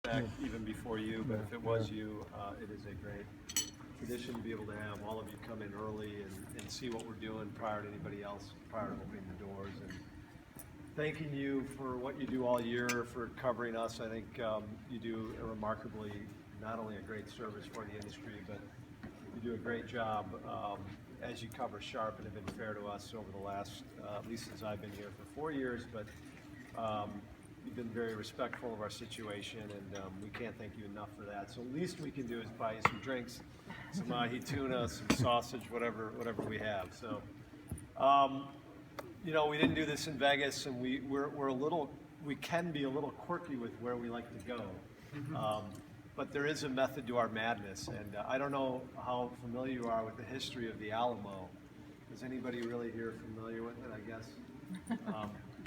fact, even before you, but if it was you, it is a great tradition to be able to have all of you come in early and see what we're doing prior to anybody else, prior to opening the doors. And thanking you for what you do all year, for covering us. I think you do a remarkably, not only a great service for the industry, but you do a great job as you cover Sharp and have been fair to us over the last, at least since I've been here for 4 years, but you've been very respectful of our situation, and we can't thank you enough for that. So the least we can do is buy you some drinks, some ahi tuna, some sausage, whatever we have. So, you know, we didn't do this in Vegas, and we can be a little quirky with where we like to go. But there is a method to our madness, and I don't know how familiar you are with the history of the Alamo. Is anybody really here familiar with it, I guess?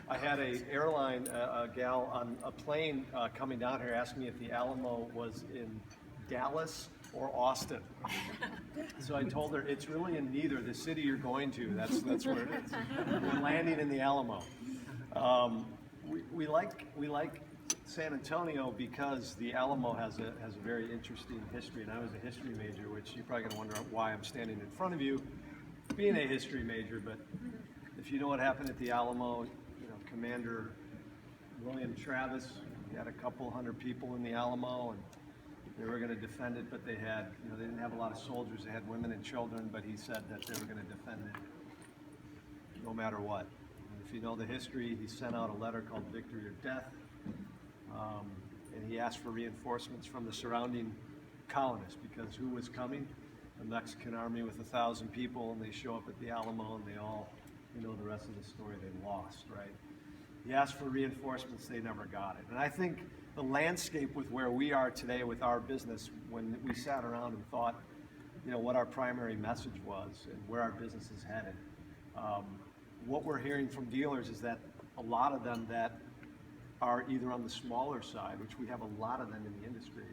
I had a airline, a gal on a plane coming down here asked me if the Alamo was in Dallas or Austin. So I told her it's really in neither. The city you're going to, that's where it is. We're landing in the Alamo. We like San Antonio because the Alamo has a very interesting history, and I was a history major, which you're probably going to wonder why I'm standing in front of you, being a history major. But if you know what happened at the Alamo, you know, Commander William Travis, he had a couple hundred people in the Alamo, and they were going to defend it, but they had, you know, they didn't have a lot of soldiers. They had women and children, but he said that they were going to defend it no matter what. And if you know the history, he sent out a letter called Victory or Death. And he asked for reinforcements from the surrounding colonists, because who was coming? The Mexican army with 1,000 people, and they show up at the Alamo, and they all, you know the rest of the story, they lost, right? He asked for reinforcements, they never got it. And I think the landscape with where we are today with our business, when we sat around and thought, you know, what our primary message was and where our business is headed, what we're hearing from dealers is that a lot of them that are either on the smaller side, which we have a lot of them in the industry,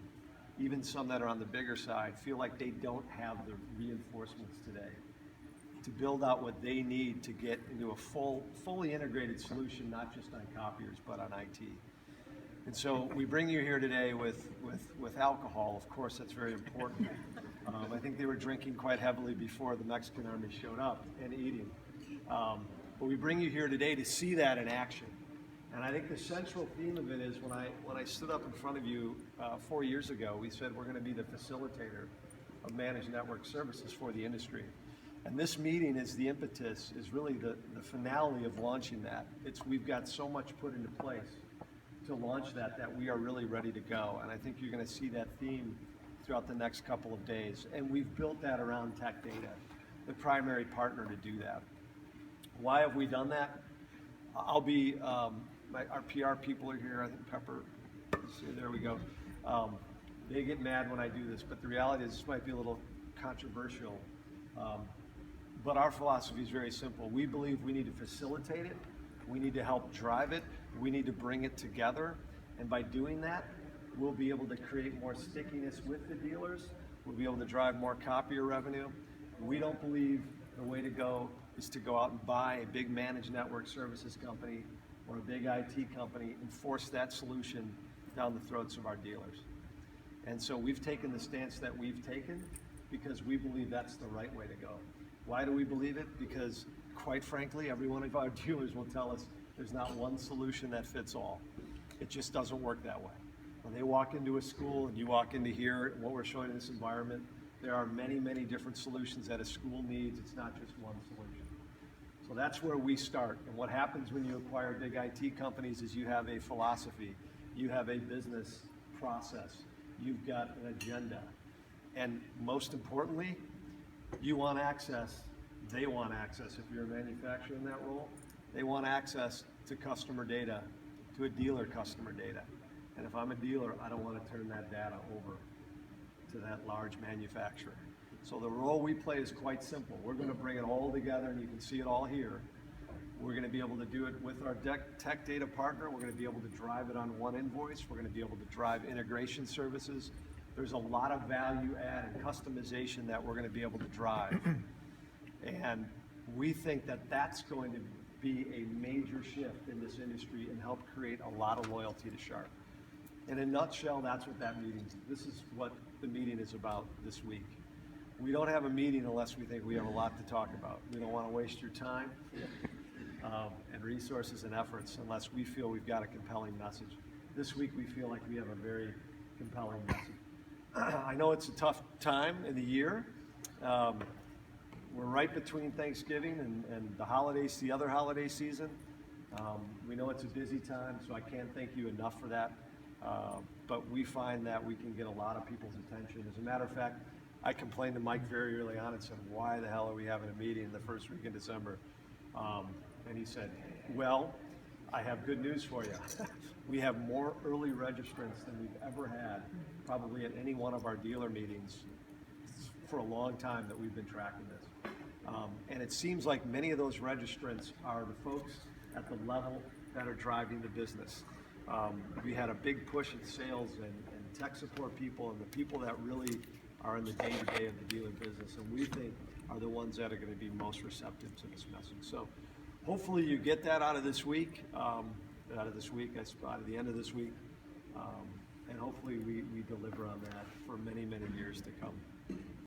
even some that are on the bigger side, feel like they don't have the reinforcements today to build out what they need to get into a fully integrated solution, not just on copiers, but on IT. And so we bring you here today with alcohol. Of course, that's very important. I think they were drinking quite heavily before the Mexican army showed up, and eating. But we bring you here today to see that in action. And I think the central theme of it is when I stood up in front of you 4 years ago, we said we're going to be the facilitator of managed network services for the industry. And this meeting is the impetus, is really the finale of launching that. We've got so much put into place to launch that we are really ready to go. And I think you're going to see that theme throughout the next couple of days. And we've built that around Tech Data, the primary partner to do that. Why have we done that? I'll be... our PR people are here. I think Pepper, there we go. They get mad when I do this, but the reality is this might be a little controversial. But our philosophy is very simple. We believe we need to facilitate it. We need to help drive it. We need to bring it together. And by doing that, we'll be able to create more stickiness with the dealers. We'll be able to drive more copier revenue. We don't believe the way to go is to go out and buy a big managed network services company or a big IT company and force that solution down the throats of our dealers. And so we've taken the stance that we've taken because we believe that's the right way to go. Why do we believe it? Because quite frankly, every one of our dealers will tell us there's not one solution that fits all. It just doesn't work that way. When they walk into a school and you walk into here, what we're showing in this environment, there are many, many different solutions that a school needs. It's not just one solution. So that's where we start. And what happens when you acquire big IT companies is you have a philosophy, you have a business process, you've got an agenda. And most importantly, you want access, they want access. If you're a manufacturer in that role, they want access to customer data, to a dealer customer data. And if I'm a dealer, I don't want to turn that data over to that large manufacturer. So the role we play is quite simple. We're going to bring it all together, and you can see it all here. We're going to be able to do it with our tech data partner. We're going to be able to drive it on one invoice. We're going to be able to drive integration services. There's a lot of value add and customization that we're going to be able to drive. And we think that that's going to be a major shift in this industry and help create a lot of loyalty to Sharp. In a nutshell, that's what this is what the meeting is about this week. We don't have a meeting unless we think we have a lot to talk about. We don't want to waste your time and resources and efforts unless we feel we've got a compelling message. This week we feel like we have a very compelling message. I know it's a tough time in the year. We're right between Thanksgiving and the other holiday season. We know it's a busy time, so I can't thank you enough for that. But we find that we can get a lot of people's attention. As a matter of fact, I complained to Mike very early on and said, why the hell are we having a meeting the first week in December? And he said, well, I have good news for you. We have more early registrants than we've ever had, probably at any one of our dealer meetings for a long time that we've been tracking this. And it seems like many of those registrants are the folks at the level that are driving the business. We had a big push in sales and tech support people and the people that really are in the day-to-day of the dealer business, and we think are the ones that are going to be most receptive to this message. So hopefully you get that out of this week, out of the end of this week, and hopefully we deliver on that for many, many years to come.